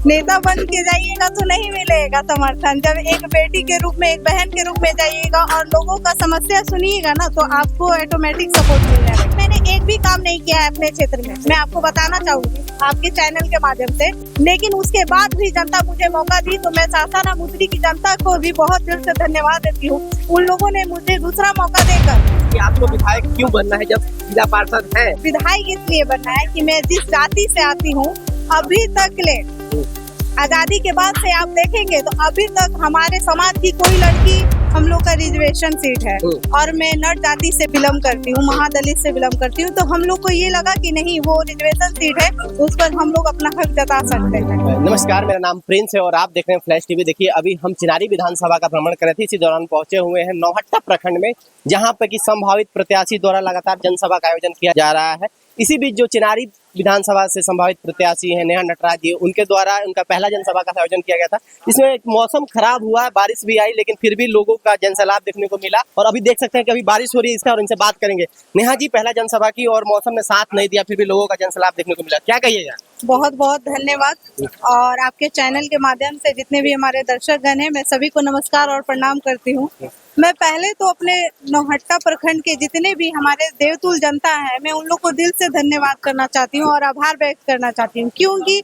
नेता बन के जाइएगा तो नहीं मिलेगा समर्थन। जब एक बेटी के रूप में, एक बहन के रूप में जाइएगा और लोगों का समस्या सुनिएगा ना, तो आपको ऑटोमेटिक सपोर्ट मिल जाएगा। मैंने एक भी काम नहीं किया है अपने क्षेत्र में, मैं आपको बताना चाहूंगी आपके चैनल के माध्यम से। लेकिन उसके बाद भी जनता मुझे मौका दी, तो मैं सासाराम उत्तरी की जनता को भी बहुत दिल से धन्यवाद देती हूँ। उन लोगों ने मुझे दूसरा मौका देकर। कि आपको विधायक क्यों बनना है जब जिला पार्षद है? विधायक इसलिए बनना है कि मैं जिस जाति से आती हूँ, अभी तक ले आजादी के बाद से आप देखेंगे तो अभी तक हमारे समाज की कोई लड़की, हम लोग का रिजर्वेशन सीट है और मैं नर जाति से बिलोंग करती हूँ, महादलित से बिलोंग करती हूँ। तो हम लोग को ये लगा कि नहीं, वो रिजर्वेशन सीट है, उस पर हम लोग अपना हक जता सकते हैं। नमस्कार, मेरा नाम प्रिंस है और आप देख रहे हैं फ्लैश टीवी। देखिए, अभी हम चिनारी विधानसभा का भ्रमण कर रहे थे, इसी दौरान पहुंचे हुए हैं नौहट्टा प्रखंड में, जहां पर की संभावित प्रत्याशी द्वारा लगातार जनसभा का आयोजन किया जा रहा है। इसी बीच जो चिनारी विधानसभा से संभावित प्रत्याशी हैं नेहा नटराज जी, उनके द्वारा उनका पहला जनसभा का आयोजन किया गया था। इसमें मौसम खराब हुआ, बारिश भी आई, लेकिन फिर भी लोगों का जनसैलाब देखने को मिला। और अभी देख सकते हैं कि अभी बारिश हो रही है इसका, और इनसे बात करेंगे। नेहा जी, पहला जनसभा की और मौसम ने साथ नहीं दिया, फिर भी लोगों का जनसैलाब देखने को मिला, क्या कहिएगा? बहुत बहुत धन्यवाद। और आपके चैनल के माध्यम से जितने भी हमारे दर्शकगण हैं, मैं सभी को नमस्कार और प्रणाम करती हूँ। मैं पहले तो अपने नौहट्टा प्रखंड के जितने भी हमारे देवतुल जनता है, मैं उन लोग को दिल से धन्यवाद करना चाहती हूँ और आभार व्यक्त करना चाहती हूँ, क्योंकि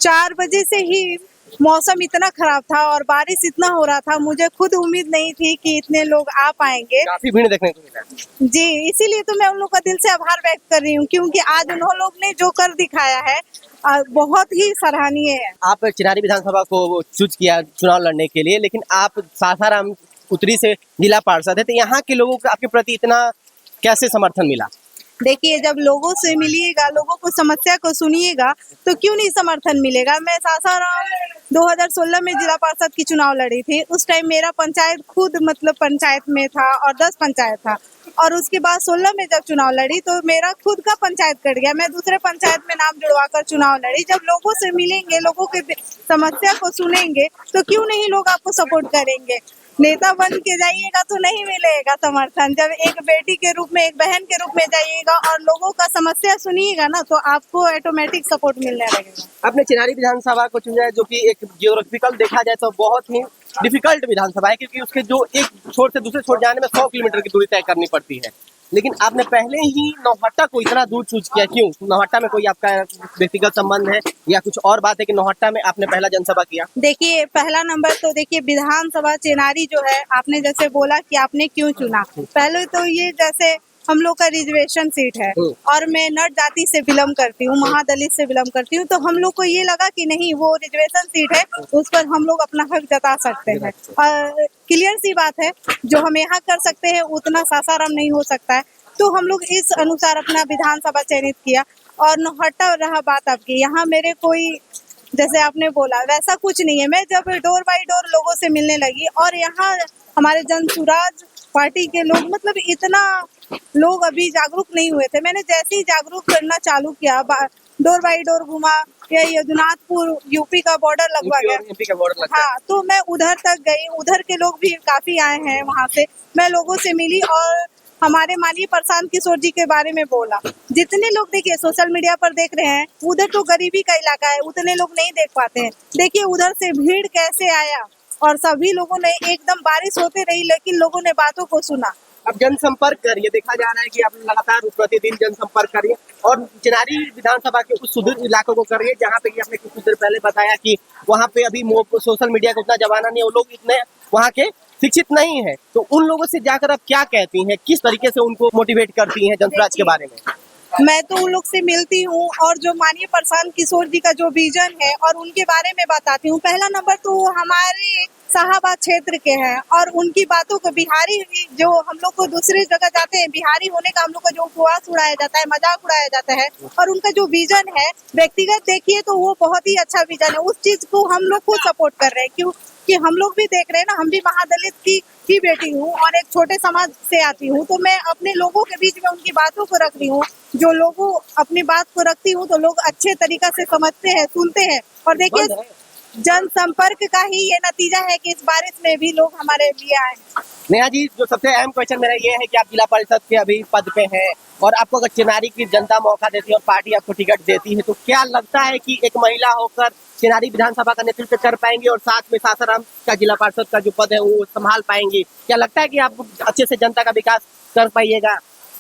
4 बजे से ही मौसम इतना खराब था और बारिश इतना हो रहा था, मुझे खुद उम्मीद नहीं थी कि इतने लोग आ पाएंगे। काफी भीड़ देखने को मिला जी, इसीलिए तो मैं उन लोग का दिल से आभार व्यक्त कर रही हूँ, क्योंकि आज उन लोग ने जो कर दिखाया है बहुत ही सराहनीय है। आप चिनारी विधानसभा को चूज किया चुनाव लड़ने के लिए, लेकिन आप सासाराम उत्तरी से जिला पार्षद है, तो यहाँ के लोगों का आपके प्रति इतना कैसे समर्थन मिला? देखिए, जब लोगों से मिलिएगा, लोगों को समस्या को सुनिएगा, तो क्यों नहीं समर्थन मिलेगा। मैं सासाराम 2016 में जिला पार्षद की चुनाव लड़ी थी। उस टाइम मेरा पंचायत खुद मतलब पंचायत में था और 10 पंचायत था, और उसके बाद 16 में जब चुनाव लड़ी तो मेरा खुद का पंचायत कट गया। मैं दूसरे पंचायत में नाम जुड़वाकर चुनाव लड़ी। जब लोगों से मिलेंगे, लोगों के समस्या को सुनेंगे, तो क्यों नहीं लोग आपको सपोर्ट करेंगे। नेता बन के जाइएगा तो नहीं मिलेगा समर्थन। जब एक बेटी के रूप में, एक बहन के रूप में जाइएगा और लोगों का समस्या सुनिएगा ना, तो आपको ऑटोमेटिक सपोर्ट मिलने लगेगा। आपने चिनारी विधानसभा को चुना है, जो कि एक जियोग्राफिकल देखा जाए तो बहुत ही डिफिकल्ट विधानसभा है, क्योंकि उसके जो एक छोर से दूसरे छोर जाने में 100 किलोमीटर की दूरी तय करनी पड़ती है। लेकिन आपने पहले ही नौहट्टा को इतना दूर चूज किया, क्यों? नौहट्टा में कोई आपका व्यक्तिगत संबंध है या कुछ और बात है कि नौहट्टा में आपने पहला जनसभा किया? देखिए, पहला नंबर तो देखिए, विधानसभा चिनारी जो है, आपने जैसे बोला कि आपने क्यों चुना, पहले तो ये जैसे हम लोग का रिजर्वेशन सीट है और मैं नर जाति से बिलोंग करती हूँ, महादलित से बिलोंग करती हूँ। तो हम लोग को ये लगा कि नहीं, वो रिजर्वेशन सीट है, उस पर हम लोग अपना हक जता सकते हैं। और क्लियर सी बात है, जो हम यहाँ कर सकते हैं उतना सासाराम नहीं हो सकता है। तो हम लोग इस अनुसार अपना विधानसभा चयनित किया। और नौहट्टा रहा बात आपकी, यहाँ मेरे कोई, जैसे आपने बोला, वैसा कुछ नहीं है। मैं जब डोर बाय डोर लोगों से मिलने लगी, और यहाँ हमारे जन सुराज पार्टी के लोग, मतलब इतना लोग अभी जागरूक नहीं हुए थे। मैंने जैसे ही जागरूक करना चालू किया, डोर बाय डोर घुमा, या यदुनाथपुर यूपी का बॉर्डर लगभग है, हाँ, तो मैं उधर तक गई। उधर के लोग भी काफी आए हैं, वहाँ से मैं लोगों से मिली और हमारे माननीय प्रशांत किशोर जी के बारे में बोला। जितने लोग देखिए सोशल मीडिया पर देख रहे हैं, उधर तो गरीबी का इलाका है, उतने लोग नहीं देख पाते हैं। देखिए उधर से भीड़ कैसे आया, और सभी लोगों ने, एकदम बारिश होते रही लेकिन लोगों ने बातों को सुना। अब जनसंपर्क करिए, देखा जा रहा है कि आप लगातार प्रतिदिन जनसंपर्क करिए और चिनारी विधानसभा के उस सुदूर इलाकों को करिए जहाँ पे कि आपने कुछ देर पहले बताया कि वहाँ पे अभी सोशल मीडिया का उतना जमाना नहीं है, वो लोग इतने वहाँ के शिक्षित नहीं है। तो उन लोगों से जाकर आप क्या कहती हैं, किस तरीके से उनको मोटिवेट करती हैं जनसुराज के बारे में? मैं तो उन लोग से मिलती हूँ और जो माननीय प्रशांत किशोर जी का जो विजन है और उनके बारे में बताती हूँ। पहला नंबर तो हमारे शाहाबाद क्षेत्र के हैं और उनकी बातों को, बिहारी जो हम लोग को दूसरी जगह जाते हैं, बिहारी होने का हम लोग का जो उपवास उड़ाया जाता है, मजाक उड़ाया जाता है, और उनका जो विजन है व्यक्तिगत देखिए तो वो बहुत ही अच्छा विजन है। उस चीज को हम लोग को सपोर्ट कर रहे हैं, क्यों कि हम लोग भी देख रहे हैं ना, हम भी महादलित की ही बेटी हूँ और एक छोटे समाज से आती हूँ, तो मैं अपने लोगों के बीच में उनकी बातों को रख रही हूँ। जो लोगों अपनी बात को रखती हूँ तो लोग अच्छे तरीका से समझते हैं, सुनते हैं। और देखिए, जनसंपर्क का ही ये नतीजा है कि इस बारिश में भी लोग हमारे लिए आए। नेहा जी, जो सबसे अहम क्वेश्चन मेरा ये है कि आप जिला परिषद के अभी पद पे हैं और आपको अगर चिनारी की जनता मौका देती है और पार्टी आपको टिकट देती है, तो क्या लगता है कि एक महिला होकर चिनारी विधानसभा का नेतृत्व कर पाएंगी और साथ में सासाराम का जिला पार्षद का जो पद है वो संभाल पाएंगी? क्या लगता है कि आप अच्छे से जनता का विकास कर पाइएगा?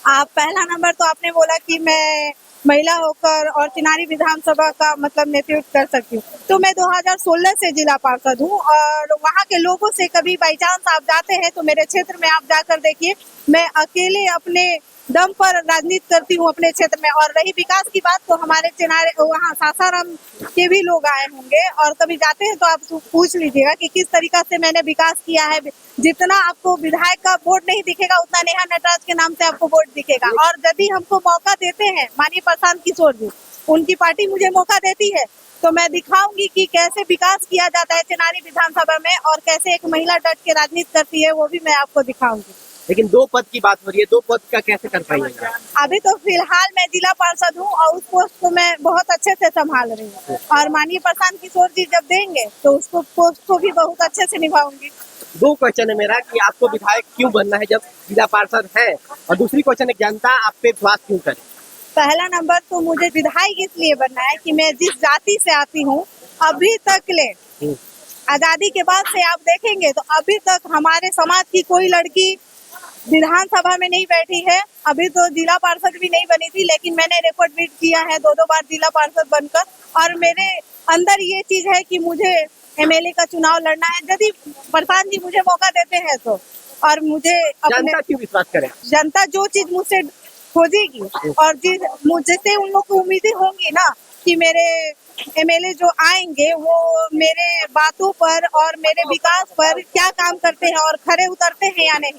आप पहला नंबर तो आपने बोला कि मैं महिला होकर और चिनारी विधानसभा का मतलब नेतृत्व कर सकती हूँ, तो मैं 2016 से जिला पार्षद हूँ और वहाँ के लोगों से कभी बाई चांस आप जाते हैं तो मेरे क्षेत्र में आप जाकर देखिए, मैं अकेले अपने दम पर राजनीति करती हूँ अपने क्षेत्र में। और रही विकास की बात तो हमारे चिनारे वहाँ सासाराम के भी लोग आए होंगे और कभी जाते हैं तो आप पूछ लीजिएगा कि किस तरीका से मैंने विकास किया है। जितना आपको विधायक का वोट नहीं दिखेगा उतना नेहा नटराज के नाम से आपको वोट दिखेगा। और यदि हमको मौका देते हैं माननीय प्रशांत किशोर जी, उनकी पार्टी मुझे मौका देती है तो मैं दिखाऊंगी कि कैसे विकास किया जाता है चिनारी विधानसभा में और कैसे एक महिला डट के राजनीति करती है, वो भी मैं आपको दिखाऊंगी। लेकिन 2 पद की बात हो रही है, 2 पद का कैसे कर पाइएगा? अभी तो फिलहाल मैं जिला पार्षद हूँ और उस पोस्ट को मैं बहुत अच्छे से संभाल रही हूँ और माननीय प्रशांत किशोर जी जब देंगे तो उसको पोस्ट को भी बहुत अच्छे से निभाऊंगी। 2 क्वेश्चन है मेरा कि आपको विधायक क्यों बनना है जब जिला पार्षद है, और दूसरी क्वेश्चन है जनता आप पे विश्वास क्यों करे? पहला नंबर तो मुझे विधायक इसलिए बनना है कि मैं जिस जाति से आती हूँ अभी तक ले आजादी के बाद से आप देखेंगे तो अभी तक हमारे समाज की कोई लड़की विधानसभा में नहीं बैठी है। अभी तो जिला पार्षद भी नहीं बनी थी, लेकिन मैंने रिकॉर्ड बीट किया है 2 बार जिला पार्षद बनकर और मेरे अंदर ये चीज है कि मुझे एमएलए का चुनाव लड़ना है यदि प्रधान जी मुझे मौका देते हैं तो। और मुझे जनता क्यों विश्वास करे? जनता जो चीज मुझसे खोजेगी और मुझसे उन लोग को उम्मीदें होंगी ना कि मेरे एमएलए जो आएंगे वो मेरे बातों पर और मेरे विकास पर क्या काम करते हैं और खरे उतरते हैं या नहीं,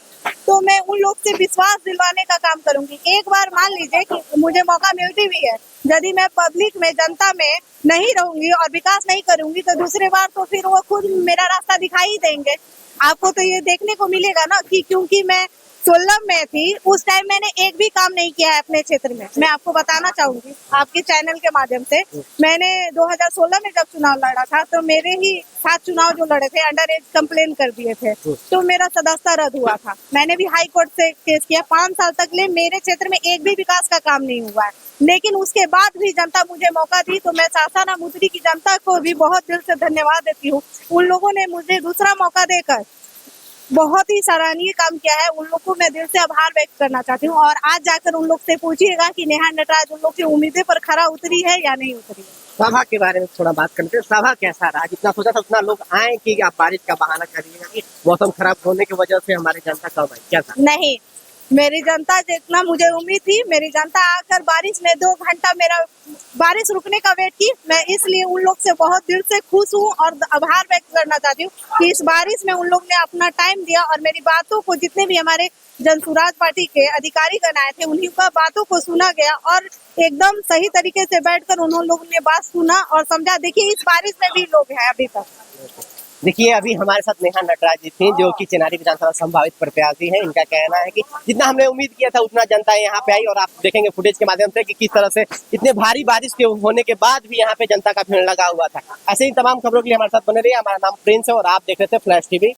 तो मैं उन लोग से विश्वास दिलवाने का काम करूंगी। एक बार मान लीजिए कि मुझे मौका मिलती भी है, यदि मैं पब्लिक में जनता में नहीं रहूंगी और विकास नहीं करूंगी तो दूसरी बार तो फिर वो खुद मेरा रास्ता दिखाई ही देंगे। आपको तो ये देखने को मिलेगा ना कि क्योंकि मैं 16 में थी उस टाइम मैंने एक भी काम नहीं किया है अपने क्षेत्र में। मैं आपको बताना चाहूंगी आपके चैनल के माध्यम से, मैंने 2016 में जब चुनाव लड़ा था तो मेरे ही 7 चुनाव जो लड़े थे अंडर एज कंप्लेन कर दिए थे तो मेरा सदस्यता रद्द हुआ था। मैंने भी हाई कोर्ट से केस किया, 5 साल तक ले मेरे क्षेत्र में एक भी विकास का काम नहीं हुआ है, लेकिन उसके बाद भी जनता मुझे मौका दी तो मैं सासाराम उत्तरी की जनता को भी बहुत दिल से धन्यवाद देती हूँ। उन लोगों ने मुझे दूसरा मौका देकर बहुत ही सराहनीय काम किया है, उन लोग को मैं दिल से आभार व्यक्त करना चाहती हूँ। और आज जाकर उन लोग से पूछिएगा कि नेहा नटराज उन लोग की उम्मीदें पर खरा उतरी है या नहीं उतरी है। सभा के बारे में थोड़ा बात करते हैं, सभा कैसा रहा? जितना सोचा था उतना लोग आए कि आप बारिश का बहाना करिएगा कि मौसम खराब होने की वजह से हमारे जनता कब आई, क्या था? नहीं, मेरी जनता जितना मुझे उम्मीद थी, मेरी जनता आकर बारिश में 2 घंटा मेरा बारिश रुकने का वेट की। मैं इसलिए उन लोग से बहुत दिल से खुश हूँ और आभार व्यक्त करना चाहती हूँ कि इस बारिश में उन लोग ने अपना टाइम दिया और मेरी बातों को, जितने भी हमारे जनसुराज पार्टी के अधिकारी गण आए थे उन्हीं का बातों को सुना गया और एकदम सही तरीके से बैठकर उन्होंने लोगों ने बात सुना और समझा। देखिए इस बारिश में भी लोग हैं अभी तक। देखिए अभी हमारे साथ नेहा नटराज जी थी जो कि चिनारी विधानसभा संभावित प्रत्याशी हैं। इनका कहना है कि जितना हमने उम्मीद किया था उतना जनता यहाँ पे आई और आप देखेंगे फुटेज के माध्यम से कि किस तरह से इतने भारी बारिश के होने के बाद भी यहाँ पे जनता का भीड़ लगा हुआ था। ऐसे ही तमाम खबरों के लिए हमारे साथ बने रहिए। हमारा नाम प्रिंस है और आप देख रहे थे फ्लैश टीवी।